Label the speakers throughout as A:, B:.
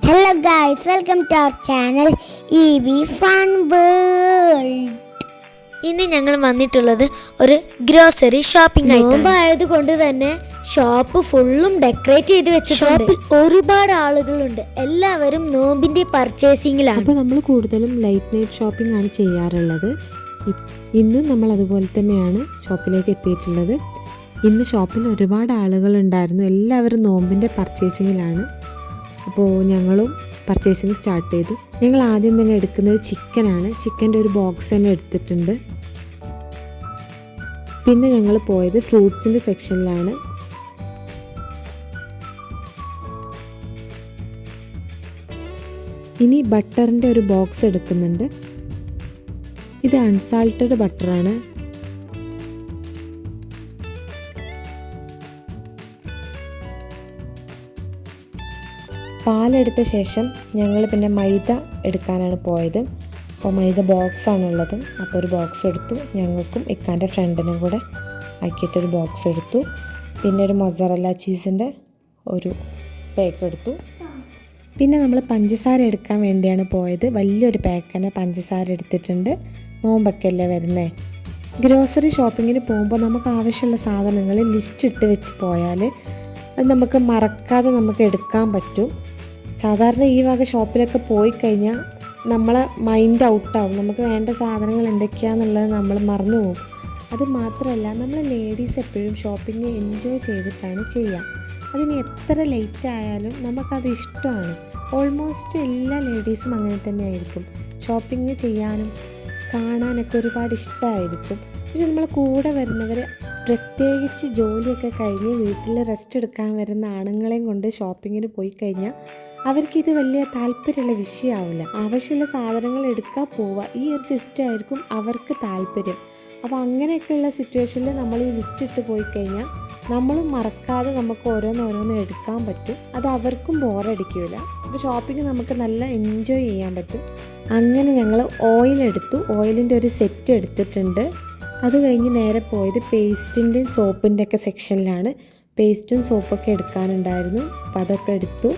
A: Hello guys, welcome to our channel EV Fun World.
B: ഇന്ന് ഞങ്ങൾ വന്നിട്ടുള്ളത് ഒരു ഗ്രോസറി ഷോപ്പിംഗ്
C: ആയതുകൊണ്ട് തന്നെ ഷോപ്പ് ഫുള്ളും ഡെക്കറേറ്റ് ചെയ്ത് വെച്ചിട്ടുണ്ട്. ഷോപ്പിൽ ഒരുപാട് ആളുകളുണ്ട്. എല്ലാവരും നോമ്പിന്റെ പർച്ചേസിംഗിലാണ്.
D: അപ്പോൾ നമ്മൾ കൂടുതലും ലൈറ്റ് നൈറ്റ് ഷോപ്പിംഗ് ആണ് ചെയ്യാറുള്ളത്. ഇന്നും നമ്മൾ അതുപോലെ തന്നെയാണ് ഷോപ്പിലേക്ക് എത്തിയിട്ടുള്ളത്. ഇന്ന് ഷോപ്പിൽ ഒരുപാട് ആളുകളുണ്ടായിരുന്നു. എല്ലാവരും നോമ്പിൻ്റെ പർച്ചേസിങ്ങിലാണ്. അപ്പോൾ ഞങ്ങളും പർച്ചേസിങ് സ്റ്റാർട്ട് ചെയ്തു. ഞങ്ങൾ ആദ്യം തന്നെ എടുക്കുന്നത് ചിക്കനാണ്. ചിക്കൻ്റെ ഒരു ബോക്സ് തന്നെ എടുത്തിട്ടുണ്ട്. പിന്നെ ഞങ്ങൾ പോയത് ഫ്രൂട്ട്സിൻ്റെ സെക്ഷനിലാണ്. ഇനി ബട്ടറിൻ്റെ ഒരു ബോക്സ് എടുക്കുന്നുണ്ട്. ഇത് അൺസാൾട്ടഡ് ബട്ടറാണ്. പാലെടുത്ത ശേഷം ഞങ്ങൾ പിന്നെ മൈദ എടുക്കാനാണ് പോയത്. അപ്പോൾ മൈദ ബോക്സാണുള്ളത്. അപ്പോൾ ഒരു ബോക്സ് എടുത്തു. ഞങ്ങൾക്കും ഇക്കാൻ്റെ ഫ്രണ്ടിനും കൂടെ ആക്കിയിട്ടൊരു ബോക്സ് എടുത്തു. പിന്നെ ഒരു മൊസറല്ല ചീസിൻ്റെ ഒരു പാക്ക് എടുത്തു. പിന്നെ നമ്മൾ പഞ്ചസാര എടുക്കാൻ വേണ്ടിയാണ് പോയത്. വലിയൊരു പാക്ക് തന്നെ പഞ്ചസാര എടുത്തിട്ടുണ്ട്. നോമ്പൊക്കെ അല്ലേ വരുന്നത്. ഗ്രോസറി ഷോപ്പിങ്ങിന് പോകുമ്പോൾ നമുക്ക് ആവശ്യമുള്ള സാധനങ്ങൾ ലിസ്റ്റ് ഇട്ട് വെച്ച് പോയാൽ അത് നമുക്ക് മറക്കാതെ നമുക്ക് എടുക്കാൻ പറ്റും. സാധാരണ ഈ വക ഷോപ്പിലൊക്കെ പോയി കഴിഞ്ഞാൽ നമ്മളെ മൈൻഡ് ഔട്ടാവും. നമുക്ക് വേണ്ട സാധനങ്ങൾ എന്തൊക്കെയാണെന്നുള്ളത് നമ്മൾ മറന്നു പോകും. അത് മാത്രമല്ല, നമ്മൾ ലേഡീസ് എപ്പോഴും ഷോപ്പിംഗ് എൻജോയ് ചെയ്തിട്ടാണ് ചെയ്യുക. അതിന് എത്ര ലേറ്റ് ആയാലും നമുക്കത് ഇഷ്ടമാണ്. ഓൾമോസ്റ്റ് എല്ലാ ലേഡീസും അങ്ങനെ തന്നെ ആയിരിക്കും. ഷോപ്പിംഗ് ചെയ്യാനും കാണാനൊക്കെ ഒരുപാട് ഇഷ്ടമായിരിക്കും. പക്ഷെ നമ്മൾ കൂടെ വരുന്നവർ, പ്രത്യേകിച്ച് ജോലിയൊക്കെ കഴിഞ്ഞ് വീട്ടിൽ റെസ്റ്റ് എടുക്കാൻ വരുന്ന ആണുങ്ങളെയും കൊണ്ട് ഷോപ്പിങ്ങിന് പോയി കഴിഞ്ഞാൽ അവർക്കിത് വലിയ താല്പര്യമുള്ള വിഷയമാവില്ല. ആവശ്യമുള്ള സാധനങ്ങൾ എടുക്കാൻ പോവുക, ഈ ഒരു സിസ്റ്റം ആയിരിക്കും അവർക്ക് താല്പര്യം. അപ്പോൾ അങ്ങനെയൊക്കെയുള്ള സിറ്റുവേഷനിൽ നമ്മൾ ഈ ലിസ്റ്റ് ഇട്ട് പോയി കഴിഞ്ഞാൽ നമ്മളും മറക്കാതെ നമുക്ക് ഓരോന്നോരോന്ന് എടുക്കാൻ പറ്റും. അത് അവർക്കും ബോറടിക്കില്ല. അപ്പോൾ ഷോപ്പിംഗ് നമുക്ക് നല്ല എൻജോയ് ചെയ്യാൻ പറ്റും. അങ്ങനെ ഞങ്ങൾ ഓയിൽ എടുത്തു. ഓയിലിൻ്റെ ഒരു സെറ്റ് എടുത്തിട്ടുണ്ട്. അത് കഴിഞ്ഞ് നേരെ പോയത് പേസ്റ്റിൻ്റെയും സോപ്പിൻ്റെ ഒക്കെ സെക്ഷനിലാണ്. പേസ്റ്റും സോപ്പൊക്കെ എടുക്കാനുണ്ടായിരുന്നു. അപ്പോൾ അതൊക്കെ എടുത്തു.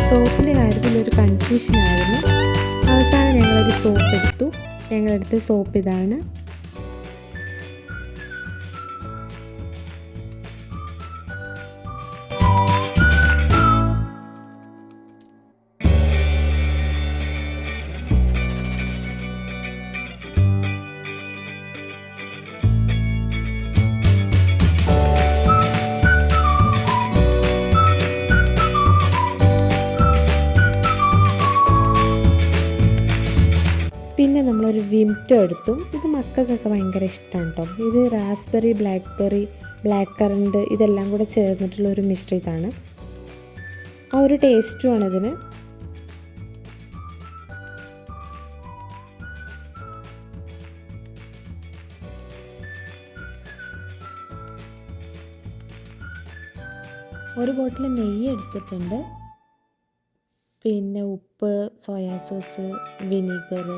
D: സോപ്പിൻ്റെ കാര്യത്തിൽ ഒരു കൺഫ്യൂഷനായിരുന്നു. അവസാനം ഞങ്ങളൊരു സോപ്പ് എടുത്തു. ഞങ്ങളെടുത്ത സോപ്പ് ഇതാണ്. പിന്നെ നമ്മളൊരു വിംറ്റോ എടുത്തു. ഇത് മക്കൾക്കൊക്കെ ഭയങ്കര ഇഷ്ടമാണ് കേട്ടോ. ഇത് റാസ്ബെറി, ബ്ലാക്ക്ബെറി, ബ്ലാക്ക് കറൻറ്റ് ഇതെല്ലാം കൂടെ ചേർന്നിട്ടുള്ള ഒരു മിശ്രിതമാണ്. ആ ഒരു ടേസ്റ്റുമാണ് ഇതിന്. ഒരു ബോട്ടിൽ നെയ്യ് എടുത്തിട്ടുണ്ട്. പിന്നെ ഉപ്പ്, സോയാ സോസ്, വിനീഗർ,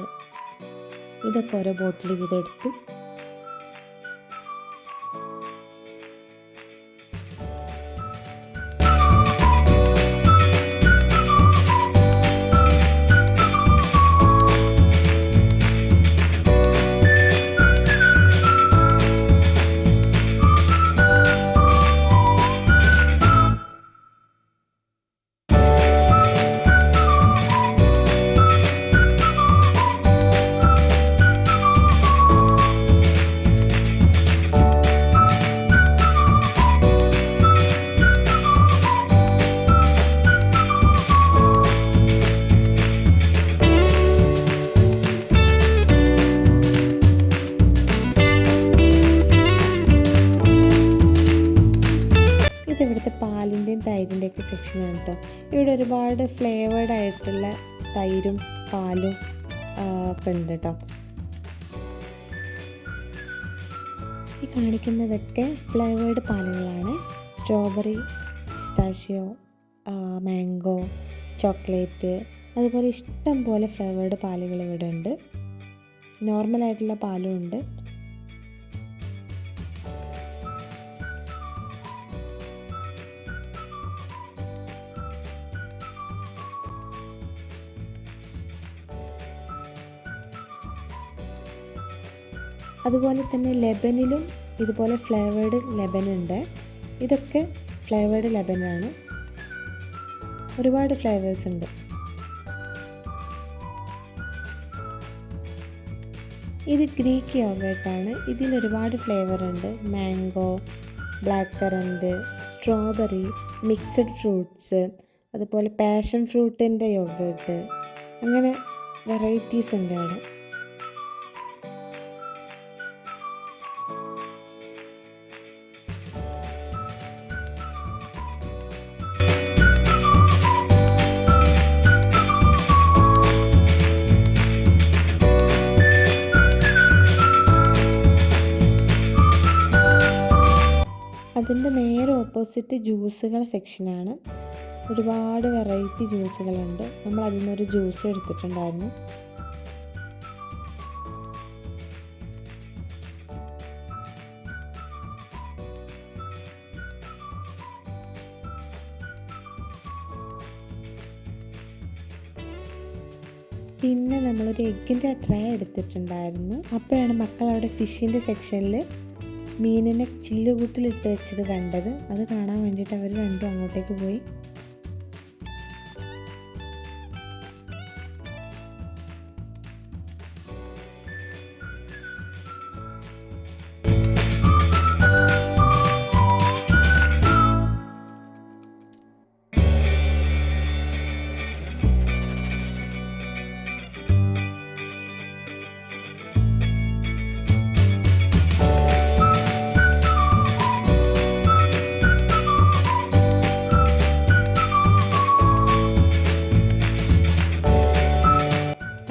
D: ഇതൊക്കെ ഓരോ ബോട്ടിൽ ഇതെടുത്തു. പാലിൻ്റെയും തൈരിൻ്റെയൊക്കെ സെക്ഷനാണ് കേട്ടോ. ഇവിടെ ഒരുപാട് ഫ്ലേവേർഡ് ആയിട്ടുള്ള തൈരും പാലും ഒക്കെ ഉണ്ട് കേട്ടോ. ഈ കാണിക്കുന്നതൊക്കെ ഫ്ലേവേർഡ് പാലുകളാണ്. സ്ട്രോബെറി, പിസ്താഷ്യോ, മാംഗോ, ചോക്ലേറ്റ്, അതുപോലെ ഇഷ്ടം പോലെ ഫ്ലേവേർഡ് പാലുകൾ ഇവിടെ ഉണ്ട്. നോർമലായിട്ടുള്ള പാലും ഉണ്ട്. അതുപോലെ തന്നെ ലെബനിലും ഇതുപോലെ ഫ്ലേവേർഡ് ലെബനുണ്ട്. ഇതൊക്കെ ഫ്ലേവേർഡ് ലെബനാണ്. ഒരുപാട് ഫ്ലേവേഴ്സ് ഉണ്ട്. ഇത് ഗ്രീക്ക് യോഗേർട്ടാണ്. ഇതിലൊരുപാട് ഫ്ലേവർ ഉണ്ട്. Mango, black current, strawberry, mixed fruits, അതുപോലെ പാഷൻ ഫ്രൂട്ടിൻ്റെ യോഗേർട്ട്, അങ്ങനെ വെറൈറ്റീസ് ഉണ്ട് അവിടെ. അതിൻ്റെ നേരെ ഓപ്പോസിറ്റ് ജ്യൂസുകൾ സെക്ഷനാണ്. ഒരുപാട് വെറൈറ്റി ജ്യൂസുകളുണ്ട്. നമ്മൾ അതിൽ നിന്നൊരു ജ്യൂസ് എടുത്തിട്ടുണ്ടായിരുന്നു. പിന്നെ നമ്മളൊരു എഗ്ഗിൻ്റെ ട്രേ എടുത്തിട്ടുണ്ടായിരുന്നു. അപ്പോഴാണ് മക്കൾ അവിടെ ഫിഷിൻ്റെ സെക്ഷനിൽ മീനിനെ ചില്ലുകൂട്ടിലിട്ട് വെച്ചത് കണ്ടത്. അത് കാണാൻ വേണ്ടിയിട്ട് അവർ രണ്ടും അങ്ങോട്ടേക്ക് പോയി.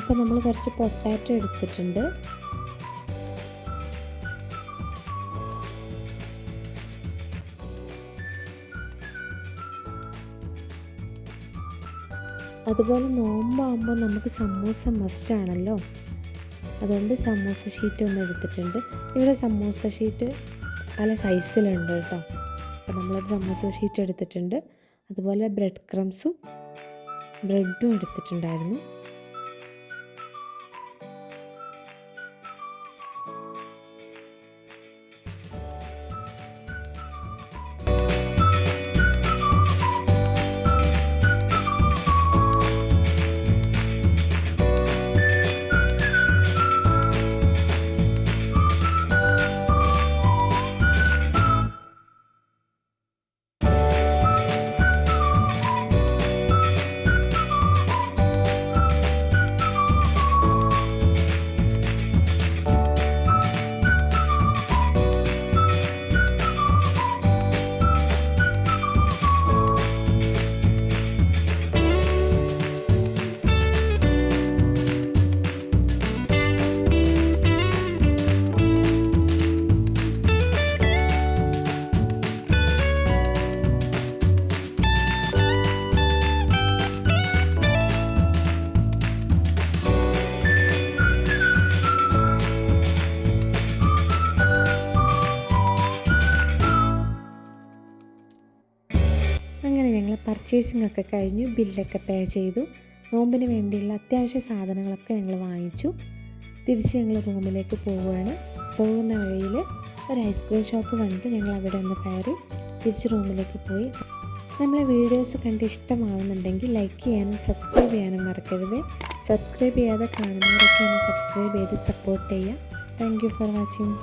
D: അപ്പോൾ നമ്മൾ കുറച്ച് പൊട്ടാറ്റോ എടുത്തിട്ടുണ്ട്. അതുപോലെ നോമ്പാകുമ്പോൾ നമുക്ക് സമൂസ മസ്റ്റാണല്ലോ. അതുകൊണ്ട് സമൂസ ഷീറ്റ് ഒന്ന് എടുത്തിട്ടുണ്ട്. ഇവിടെ സമൂസ ഷീറ്റ് പല സൈസിലുണ്ട് കേട്ടോ. അപ്പോൾ നമ്മളൊരു സമൂസ ഷീറ്റ് എടുത്തിട്ടുണ്ട്. അതുപോലെ ബ്രെഡ് ക്രംസും ബ്രെഡും എടുത്തിട്ടുണ്ടായിരുന്നു. അങ്ങനെ ഞങ്ങൾ പർച്ചേസിംഗ് ഒക്കെ കഴിഞ്ഞു. ബില്ലൊക്കെ പേ ചെയ്തു. നോമ്പിന് വേണ്ടിയുള്ള അത്യാവശ്യ സാധനങ്ങളൊക്കെ ഞങ്ങൾ വാങ്ങിച്ചു. തിരിച്ച് ഞങ്ങൾ റൂമിലേക്ക് പോവുകയാണ്. പോകുന്ന വഴിയിൽ ഒരു ഐസ്ക്രീം ഷോപ്പ് കണ്ടു. ഞങ്ങൾ അവിടെ ഒന്ന് കയറി തിരിച്ച് റൂമിലേക്ക് പോയി. നമ്മളെ വീഡിയോസ് കണ്ട് ഇഷ്ടമാവുന്നുണ്ടെങ്കിൽ ലൈക്ക് ചെയ്യാനും സബ്സ്ക്രൈബ് ചെയ്യാനും മറക്കരുത്. സബ്സ്ക്രൈബ് ചെയ്യാതെ കാണുന്നവരൊക്കെ ഒന്ന് സബ്സ്ക്രൈബ് ചെയ്ത് സപ്പോർട്ട് ചെയ്യുക. Thank you for watching.